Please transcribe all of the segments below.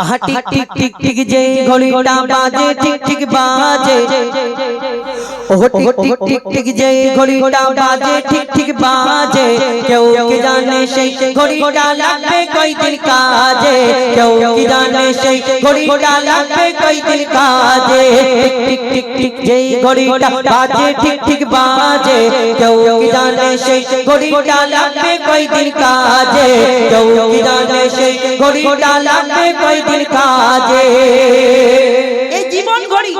আহা tick tick tick tick যে ঘড়িটা বাজে টিক টিক বাজে, ও টিক টিক টিক টিক যে ঘড়িটা বাজে ঠিক ঠিক বাজে, কেউ কি জানে সেই ঘড়িটা লাগবে কয়দিন কাজে, কেউ কি জানে সেই ঘড়িটা লাগবে কয়দিন কাজে। টিক টিক টিক যে ঘড়িটা বাজে ঠিক ঠিক বাজে, কেউ কি জানে সেই ঘড়িটা লাগবে কয়দিন কাজে, কেউ কি জানে সেই ঘড়িটা লাগবে কয়দিন কাজে। এই জীবন ঘড়ি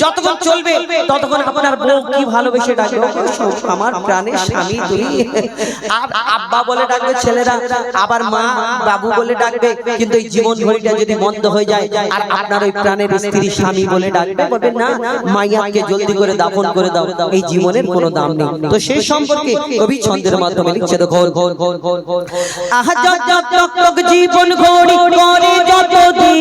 যতক্ষণ চলবে ততক্ষণ আপনার বউ কি ভালোবেসে ডাকবে, আমার প্রাণের স্বামী তুমি, আর আব্বা বলে ডাকবে ছেলেরা, আবার মা বাবু বলে ডাকবে। কিন্তু এই জীবন ঘড়িটা যদি বন্ধ হয়ে যায় আর আপনার ওই প্রাণের স্ত্রী স্বামী বলে ডাকবে, বলবেন না মাইয়াকে জলদি করে দাফন করে দাও, এই জীবনের কোনো দাম নেই। তো সেই সম্পর্কে কবি ছন্দের মাধ্যমে লিখছে, দেখো আহা জক জক জক জক জীবন ঘড়ি করে যতদিন,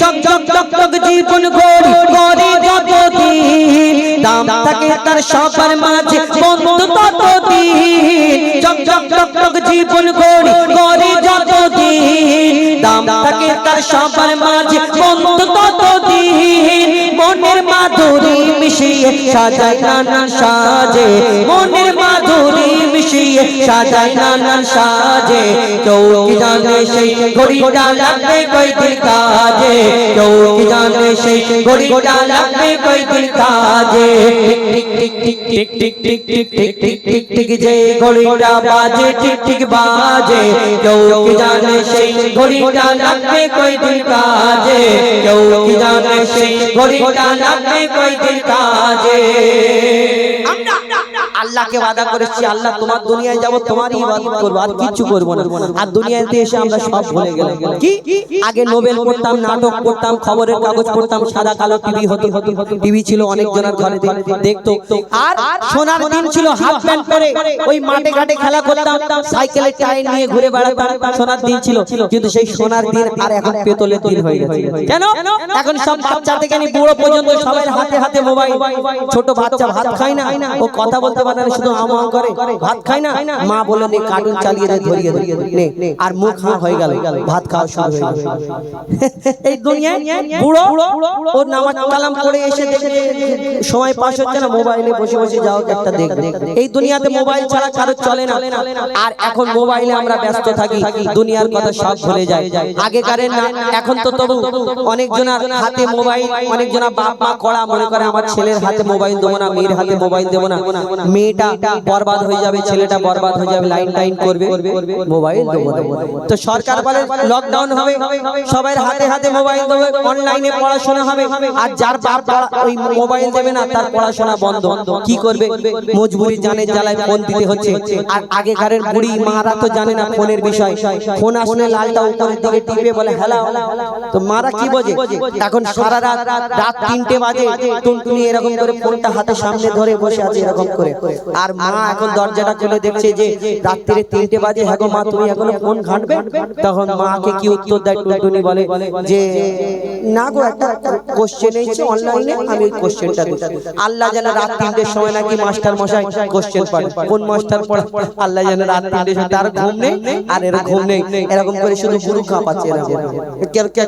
জক জক জক জক জীবন ঘড়ি করে যতদিন, দাম থাকে তার সবার মাঝে বন্ধু ততদিন, জক জক জক জক জীবন ঘড়ি করে যতদিন, দাম থাকে তার সবার মাঝে বন্ধু ততদিন, মনের মাধুরী মিশিয়ে সাজায় নানান সাজে, মনের মাধুরী মিশিয়ে সাজায় নানান সাজে, কেউ কি জানে সেই ঘড়িটা লাগবে কয়দিন কাজে, কেউ কি জানে সেই ঘড়িটা লাগবে কয়দিন কাজে। Tick tick tick tick tick tick tick tick tick tick tick যে ঘড়িটা বাজে ঠিক ঠিক বাজে, কেউ কি জানে সেই ঘড়িটা লাগবে কয়দিন কাজে, কেউ কি জানে সেই ঘড়িটা লাগবে কয়দিন কাজে। আল্লাহকে ওয়াদা করেছি, আল্লাহ তোমার দুনিয়ায় যাব তোমারই ইবাদত করব, আর কিছু করব না। আর দুনিয়াতে এসে আমরা সব ভুলে গেলাম। কি আগে নোবেল পড়তাম, নাটক পড়তাম, খবরের কাগজ পড়তাম, সাদা কালো টিভি হতো, টিভি ছিল অনেক জনের ঘরে দেখতো, আর সোনার দিন ছিল, হাফ প্যান্ট পরে ওই মাঠে ঘাটে খেলা করতাম, সাইকেলের টায়ার নিয়ে ঘুরে বেড়াতাম, সোনার দিন ছিল। কিন্তু সেই সোনার দিন আর এখন পেতলের দিন হয়ে গেছে। কেন? এখন সব বাচ্চা থেকে নিয়ে বুড়ো পর্যন্ত সবার হাতে হাতে মোবাইল। ছোট বাচ্চা ভাত খায় না, ও কথা বলতে পারে না, শুধু আমা করে, ভাত খায় না, মা বলে নে কার্টুন চালিয়ে দে, ধরিয়ে দে নে, আর মুখ হা হয়ে গেল, ভাত খাওয়া শুরু হয়ে গেল। এই দুনিয়ায় বুড়ো ও নামাজ কালাম পড়ে এসে দেখে সময় পাস হচ্ছে না, মোবাইলে বসে বসে যাও একটা দেখবে। এই দুনিয়াতে মোবাইল ছাড়া কারো চলে না, আর এখন মোবাইলে আমরা ব্যস্ত থাকি, দুনিয়ার কথা সব ভুলে যায়। আগেকারের না, এখন তো তবু অনেক জনের হাতে মোবাইল, অনেক জনা বাপ মা কড়া মনে করে আমার ছেলের হাতে মোবাইল দেবো না, মেয়ের হাতে মোবাইল দেবো না, মেয়েটা বরবাদ হয়ে যাবে, ছেলেটা বরবাদ হয়ে যাবে, লাইন লাইন করবে, মোবাইল দেবো না। তো সরকার বলে লকডাউন হবে, সবার হাতে হাতে মোবাইল দেবে, অনলাইনে পড়াশোনা হবে, আর যার বাপ ওই মোবাইল দেবে না তার পড়াশোনা বন্ধ। কি করবে? মজবুরি, জানের জ্বালায় ফোন দিতে হচ্ছে। আর আগেকারের বুড়ি মারা তো জানে না ফোনের বিষয়, ফোন আসলে লালটা উপরের দিকে টিপে বলে হ্যালো, তো মারা কি বোঝে? এখন সারা রাত 3টে বাজে টুনটুনি এরকম করে ফোনটা হাতে সামনে ধরে বসে আছে এরকম করে, আর মা এখন দরজাটা খুলে দেখছে যে রাত্রিরে 3টে বাজে, হ্যাঁ গো মা তুমি এখনো ফোন ঘাঁটবে? তখন মাকে কি উত্তর দেয় টুনটুনি? বলে যে না গো, একটা কোশ্চেন এসেছে অনলাইনে, আমি ওই কোশ্চেনটা দিচ্ছি। আল্লাহ জানে রাত 3টের সময় নাকি মাস্টার মশাই কোশ্চেন পড়ে, কোন মাস্টার পড়ে আল্লাহ জানে, রাত 3টের সময় তার ঘুম নেই আর এর ঘুম নেই, এরকম করে শুধু গুরু কাঁপাচ্ছে,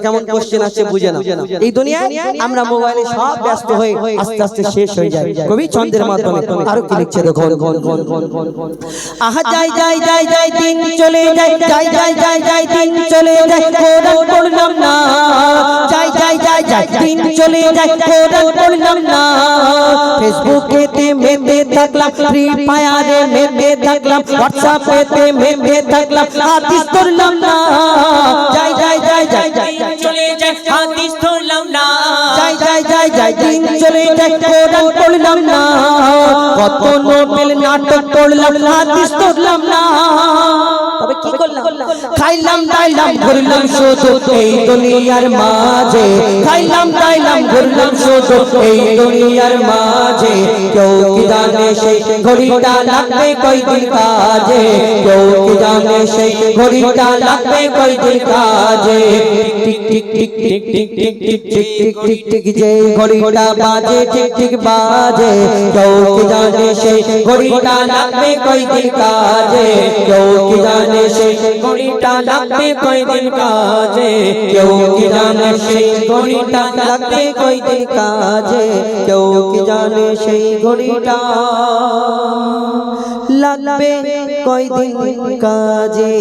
কেমন কোশ্চেন আসছে বুঝে না। এই দুনিয়ায় আমরা মোবাইলে সব ব্যস্ত হয়ে আস্তে আস্তে শেষ হয়ে যায়। কবি ছন্দের মাধ্যমে আরো কি লিখছে দেখো, আহা যাই যাই যাই যাই দিন চলে যায়, যাই যাই যাই যাই দিন চলে যায়, কোরআন পড়লাম না, যাই যাই যাই যাই দিন চলে যায়, কোরআন পড়লাম না, ফেসবুকেতে মেতে থাকলাম, ফ্রি ফায়ারে মেতে থাকলাম, হোয়াটসঅ্যাপেতে মেতে থাকলাম, হাদিস পড়লাম না, যাই যাই যাই যাই যাই চলে যায়, হাদিস পড়লাম না, যাই যাই যাই যাই দিন চলে যায়, কোরআন পড়লাম না, কত নোবেল নাটক পড়লাম, হাদিস পড়লাম না। তবে কি করলাম? খাইলাম দাইলাম ঘুরলাম শুধু এই দুনিয়ার মাঝে, খাইলাম দাইলাম ঘুরলাম শুধু এই দুনিয়ার মাঝে, কেউ কি জানে সেই ঘড়িটা লাগবে কয়দিন কাজে, কেউ কি জানে সেই ঘড়িটা লাগবে কয়দিন কাজে। Tick tick tick tick tick tick tick tick tick tick tick যে ঘড়িটা বাজে ঠিক ঠিক বাজে, কেউ কি জানে সেই ঘড়িটা লাগবে কয়দিন কাজে, কেউ কি জানে সেই ঘড়িটা ঘড়িটা লাগবে কয়দিন কাজে, কেউ কি জানে সেই ঘড়িটা লাগবে কয়দিন কাজে, কেউ কি জানে সেই ঘড়িটা লাগবে কয়দিন কাজে।